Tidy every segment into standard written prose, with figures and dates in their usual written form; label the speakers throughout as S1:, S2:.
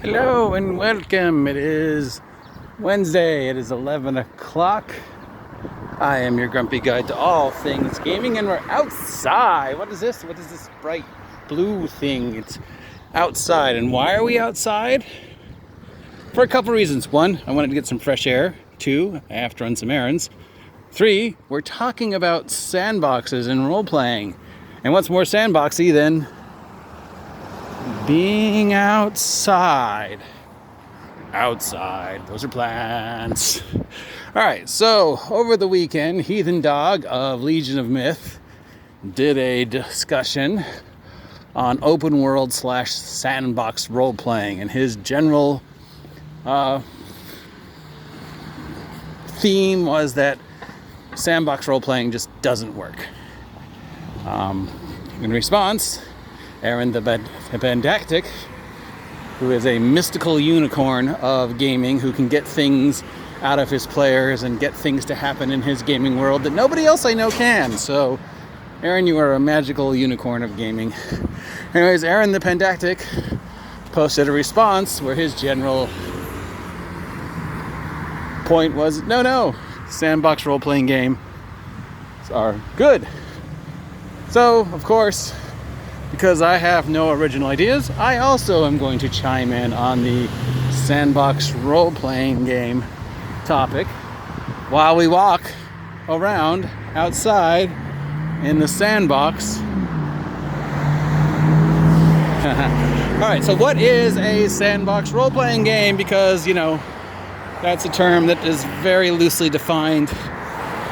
S1: Hello and welcome. It is Wednesday. It is 11 o'clock. I am your grumpy guide to all things gaming, and we're outside. What is this? What is this bright blue thing? It's outside. And why are we outside? For a couple reasons. One, I wanted to get some fresh air. Two, I have to run some errands. Three, we're talking about sandboxes and role-playing. And what's more sandboxy than being outside? Those are plants. All right, so over the weekend, Heathen Dog of Legion of Myth did a discussion on open world / sandbox role playing, and his general theme was that sandbox role playing just doesn't work. In response, Aaron the pedantic, who is a mystical unicorn of gaming, who can get things out of his players and get things to happen in his gaming world that nobody else I know can. So, Aaron, you are a magical unicorn of gaming. Anyways, Aaron the pedantic posted a response where his general point was, no, sandbox role-playing games are good. So, of course, because I have no original ideas, I also am going to chime in on the sandbox role-playing game topic while we walk around outside in the sandbox. Alright, so what is a sandbox role-playing game? Because, that's a term that is very loosely defined,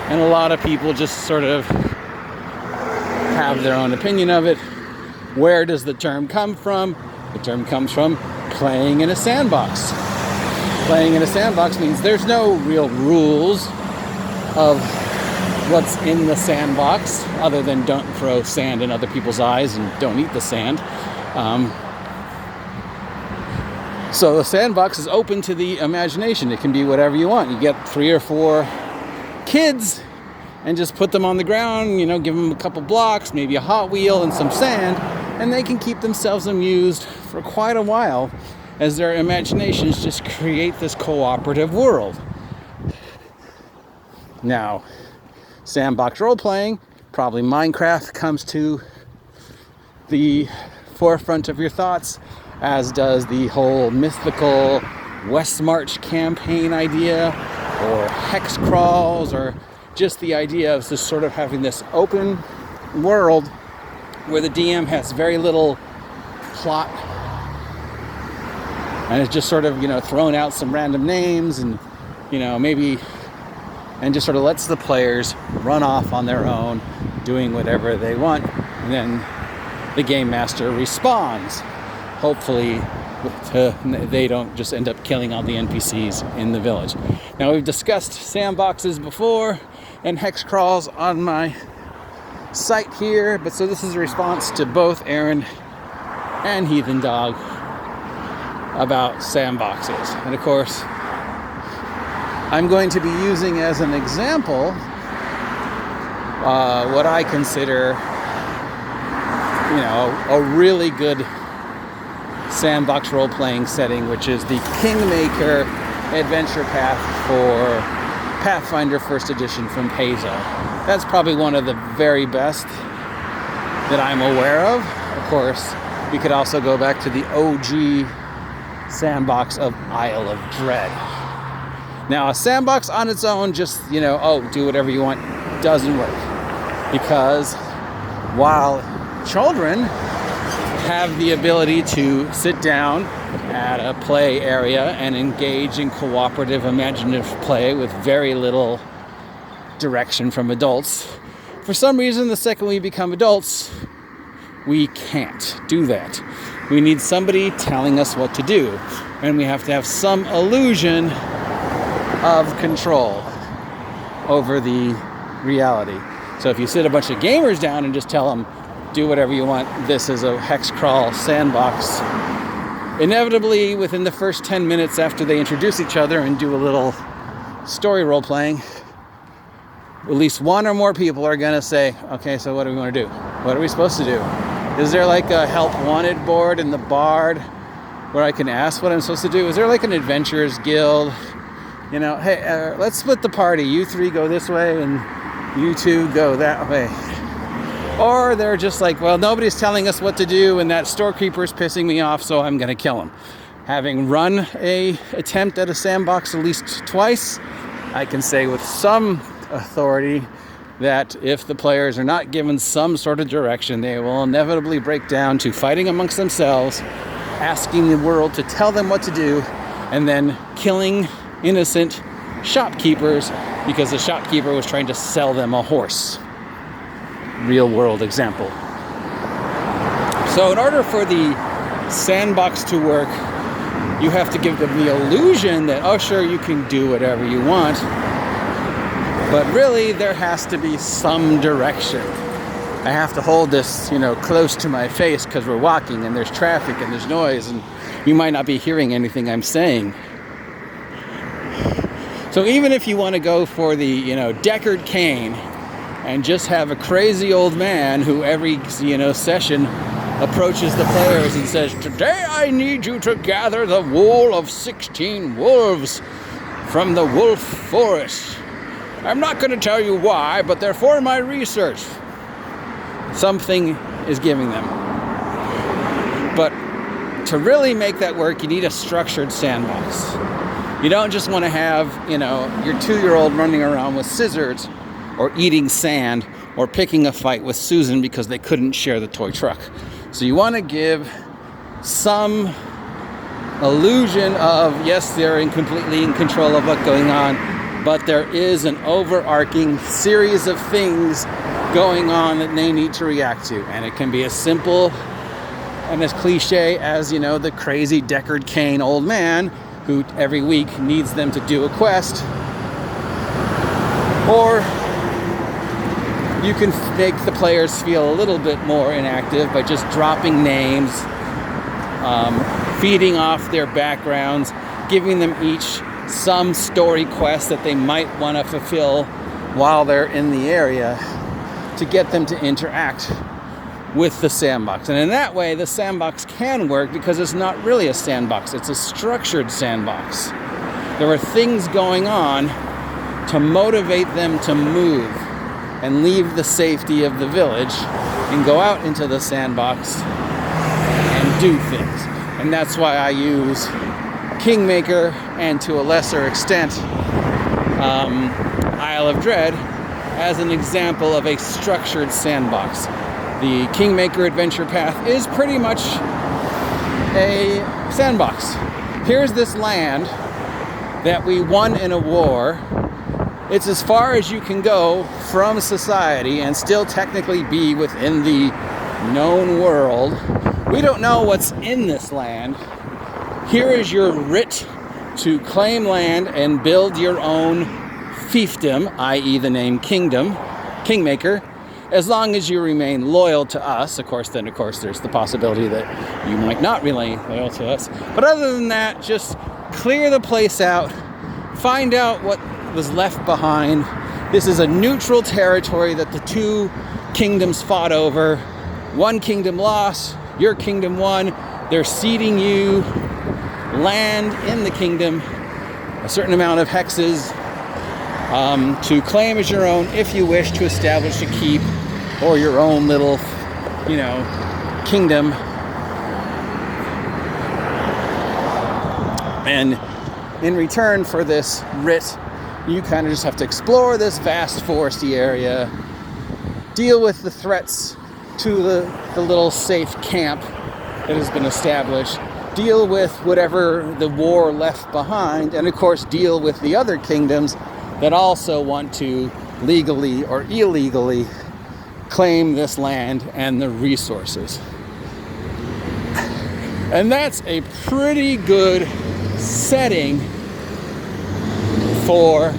S1: and a lot of people just sort of have their own opinion of it. Where does the term come from? The term comes from playing in a sandbox. Playing in a sandbox means there's no real rules of what's in the sandbox, other than don't throw sand in other people's eyes and don't eat the sand. So the sandbox is open to the imagination. It can be whatever you want. You get 3 or 4 kids and just put them on the ground, give them a couple blocks, maybe a Hot Wheel and some sand, and they can keep themselves amused for quite a while as their imaginations just create this cooperative world. Now, sandbox role-playing, probably Minecraft comes to the forefront of your thoughts, as does the whole mythical West March campaign idea, or hex crawls, or just the idea of just sort of having this open world where the DM has very little plot, and it's just sort of, thrown out some random names and, maybe, and just sort of lets the players run off on their own, doing whatever they want, and then the game master responds. Hopefully, they don't just end up killing all the NPCs in the village. Now, we've discussed sandboxes before and hex crawls on my site here, but so this is a response to both Aaron and Heathen Dog about sandboxes. And of course, I'm going to be using as an example what I consider, a really good sandbox role-playing setting, which is the Kingmaker adventure path for Pathfinder 1st Edition from Pazio. That's probably one of the very best that I'm aware of. Of course, we could also go back to the OG sandbox of Isle of Dread. Now, a sandbox on its own, just, do whatever you want, doesn't work. Because while children have the ability to sit down at a play area and engage in cooperative, imaginative play with very little direction from adults, for some reason, the second we become adults, we can't do that. We need somebody telling us what to do, and we have to have some illusion of control over the reality. So if you sit a bunch of gamers down and just tell them, do whatever you want, this is a hex crawl sandbox, inevitably within the first 10 minutes after they introduce each other and do a little story role playing, at least one or more people are going to say, okay, so what do we want to do? What are we supposed to do? Is there like a help wanted board in the bard where I can ask what I'm supposed to do? Is there like an adventurers guild? You know, hey, let's split the party. You three go this way and you two go that way. Or they're just like, well, nobody's telling us what to do and that storekeeper is pissing me off, so I'm going to kill him. Having run a attempt at a sandbox at least twice, I can say with some authority that if the players are not given some sort of direction, they will inevitably break down to fighting amongst themselves, asking the world to tell them what to do, and then killing innocent shopkeepers because the shopkeeper was trying to sell them a horse. Real world example. So in order for the sandbox to work, you have to give them the illusion that, oh sure, you can do whatever you want, but really there has to be some direction. I have to hold this, close to my face because we're walking and there's traffic and there's noise and you might not be hearing anything I'm saying. So even if you want to go for the, Deckard Cain and just have a crazy old man who every, session approaches the players and says, today I need you to gather the wool of 16 wolves from the wolf forest. I'm not going to tell you why, but they're for my research. Something is giving them. But to really make that work, you need a structured sandbox. You don't just want to have, your 2-year-old running around with scissors or eating sand or picking a fight with Susan because they couldn't share the toy truck. So you want to give some illusion of, yes, they're completely in control of what's going on, but there is an overarching series of things going on that they need to react to. And it can be as simple and as cliche as, the crazy Deckard Cain old man who every week needs them to do a quest. Or you can make the players feel a little bit more inactive by just dropping names, feeding off their backgrounds, giving them each some story quest that they might want to fulfill while they're in the area to get them to interact with the sandbox. And in that way, the sandbox can work because it's not really a sandbox, it's a structured sandbox. There are things going on to motivate them to move and leave the safety of the village and go out into the sandbox and do things. And that's why I use Kingmaker and to a lesser extent Isle of Dread as an example of a structured sandbox. The Kingmaker adventure path is pretty much a sandbox. Here's this land that we won in a war. It's as far as you can go from society and still technically be within the known world. We don't know what's in this land. Here is your writ to claim land and build your own fiefdom, i.e. the name Kingdom, Kingmaker, as long as you remain loyal to us. Of course, there's the possibility that you might not remain loyal to us. But other than that, just clear the place out, find out what was left behind. This is a neutral territory that the two kingdoms fought over. One kingdom lost, your kingdom won. They're ceding you land in the kingdom, a certain amount of hexes, to claim as your own if you wish to establish a keep or your own little, kingdom. And in return for this writ, you kind of just have to explore this vast foresty area, deal with the threats to the little safe camp that has been established, deal with whatever the war left behind, and of course deal with the other kingdoms that also want to legally or illegally claim this land and the resources. And that's a pretty good setting for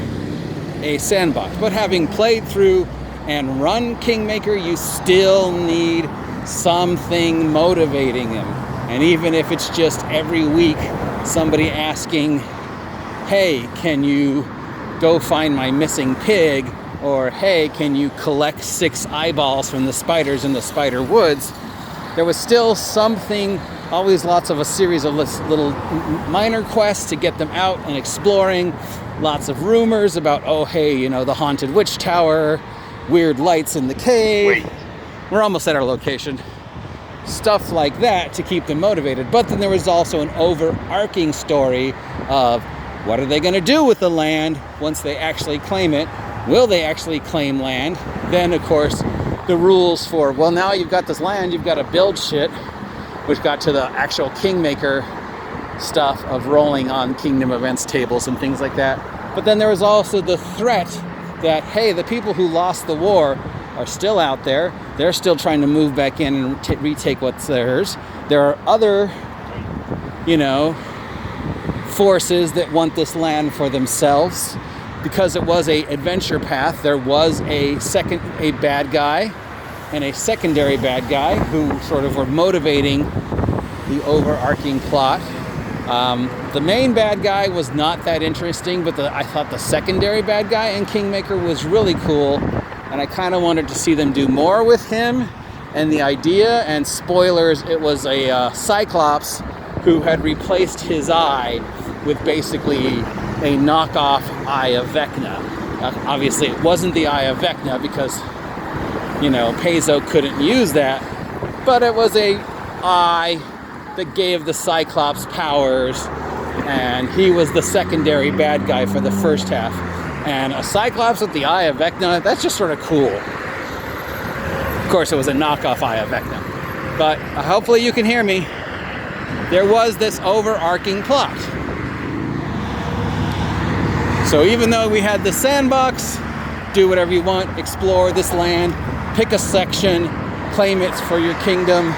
S1: a sandbox. But having played through and run Kingmaker, you still need something motivating them. And even if it's just every week somebody asking, hey, can you go find my missing pig? Or, hey, can you collect 6 eyeballs from the spiders in the spider woods? There was still something always lots of a series of little minor quests to get them out and exploring. Lots of rumors about, oh, hey, you know, the haunted witch tower, weird lights in the cave. We're almost at our location. Stuff like that to keep them motivated. But then there was also an overarching story of what are they going to do with the land once they actually claim it? Will they actually claim land? Then, of course, the rules for, well, now you've got this land, you've got to build shit, which got to the actual Kingmaker stuff of rolling on kingdom events tables and things like that. But then there was also the threat that, hey, the people who lost the war are still out there. They're still trying to move back in and retake what's theirs. There are other, you know, forces that want this land for themselves. Because it was a adventure path, there was a bad guy and a secondary bad guy who sort of were motivating the overarching plot. The main bad guy was not that interesting, but I thought the secondary bad guy in Kingmaker was really cool, and I kind of wanted to see them do more with him and the idea. And spoilers, it was a Cyclops who had replaced his eye with basically a knockoff Eye of Vecna. Obviously, it wasn't the Eye of Vecna because, you know, Pazio couldn't use that, but it was a eye that gave the Cyclops powers, and he was the secondary bad guy for the first half. And a Cyclops with the Eye of Vecna, that's just sort of cool. Of course, it was a knockoff Eye of Vecna. But hopefully you can hear me. There was this overarching plot. So even though we had the Sandbox, do whatever you want, explore this land, pick a section, claim it for your kingdom,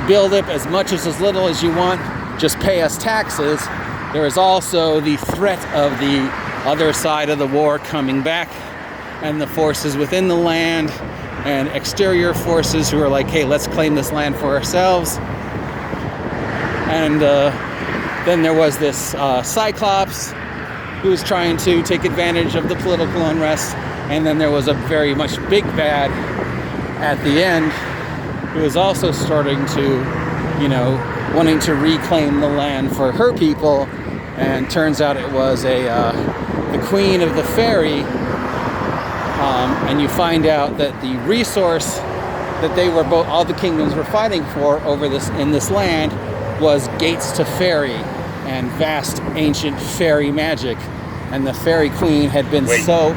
S1: build it as much as little as you want, just pay us taxes. There is also the threat of the other side of the war coming back, and the forces within the land and exterior forces who are like, hey, let's claim this land for ourselves. And then there was this Cyclops who was trying to take advantage of the political unrest. And then there was a very much big bad at the end who was also starting to, you know, wanting to reclaim the land for her people. And turns out it was the queen of the fairy. And you find out that the resource that they were both, all the kingdoms were fighting for over this in this land was gates to fairy and vast ancient fairy magic. And the fairy queen had been so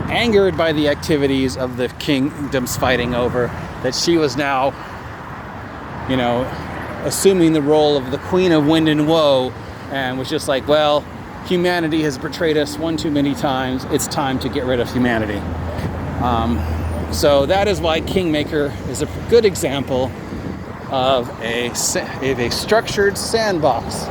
S1: angered by the activities of the kingdoms fighting over that she was now, you know, assuming the role of the queen of wind and woe, and was just like, well, humanity has betrayed us one too many times. It's time to get rid of humanity. So that is why Kingmaker is a good example of a structured sandbox.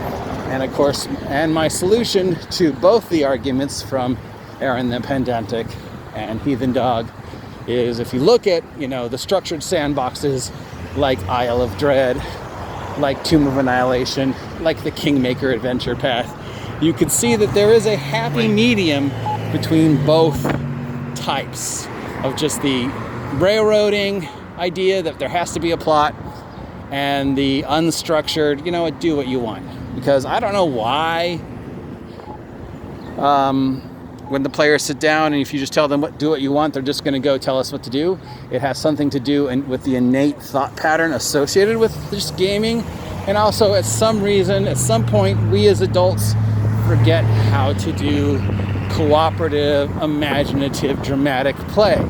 S1: And of course, and my solution to both the arguments from Aaron the Pedantic and Heathen Dog is, if you look at, you know, the structured sandboxes like Isle of Dread, like Tomb of Annihilation, like the Kingmaker adventure path, you can see that there is a happy medium between both types of just the railroading idea that there has to be a plot and the unstructured, you know what, do what you want. Because I don't know why when the players sit down and if you just tell them do what you want, they're just going to go tell us what to do. It has something to do with the innate thought pattern associated with this gaming. And also, at some reason, at some point, we as adults forget how to do cooperative, imaginative, dramatic play.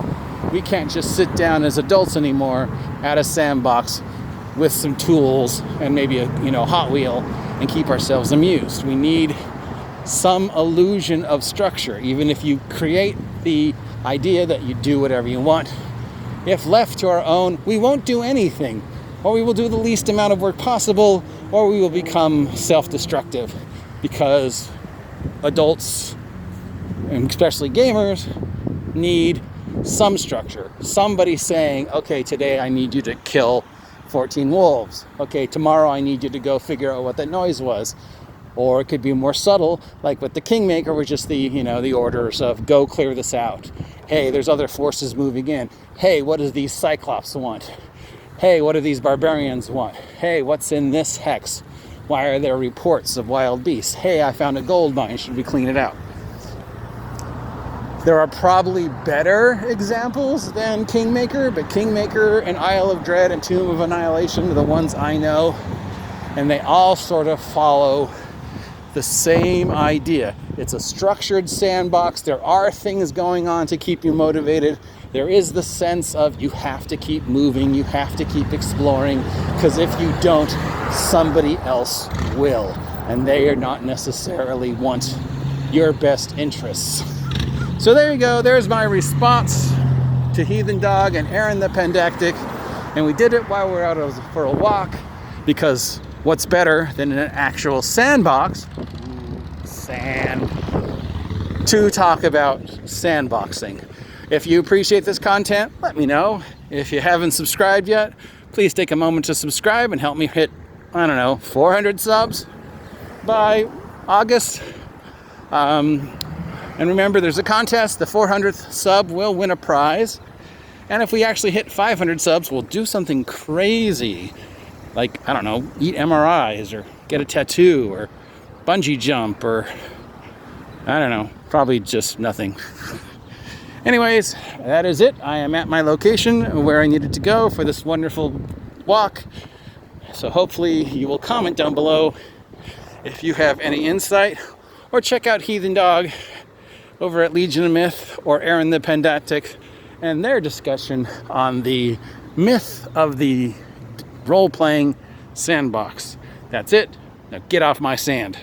S1: We can't just sit down as adults anymore at a sandbox with some tools and maybe a Hot Wheel and keep ourselves amused. We need some illusion of structure, even if you create the idea that you do whatever you want. If left to our own, we won't do anything, or we will do the least amount of work possible, or we will become self-destructive, because adults, and especially gamers, need some structure. Somebody saying, okay, today I need you to kill 14 wolves. Okay, tomorrow I need you to go figure out what that noise was. Or it could be more subtle, like with the Kingmaker, was just the orders of go clear this out. Hey, there's other forces moving in. Hey, what do these Cyclops want? Hey, what do these barbarians want? Hey, what's in this hex? Why are there reports of wild beasts? Hey, I found a gold mine. Should we clean it out? There are probably better examples than Kingmaker, but Kingmaker and Isle of Dread and Tomb of Annihilation are the ones I know, and they all sort of follow the same idea. It's a structured sandbox. There are things going on to keep you motivated. There is the sense of you have to keep moving, you have to keep exploring, because if you don't, somebody else will, and they are not necessarily want your best interests. So there you go. There's my response to Heathen Dog and Aaron the Pedantic. And we did it while we were out for a walk, because what's better than an actual sandbox, to talk about sandboxing. If you appreciate this content, let me know. If you haven't subscribed yet, please take a moment to subscribe and help me hit, 400 subs by August. And remember, there's a contest. The 400th sub will win a prize. And if we actually hit 500 subs, we'll do something crazy. Like, eat MRIs or get a tattoo or bungee jump or, probably just nothing. Anyways, that is it. I am at my location where I needed to go for this wonderful walk. So hopefully you will comment down below if you have any insight, or check out Heathen Dog over at Legion of Myth or Aaron the Pedantic and their discussion on the myth of the role-playing sandbox. That's it. Now get off my sand.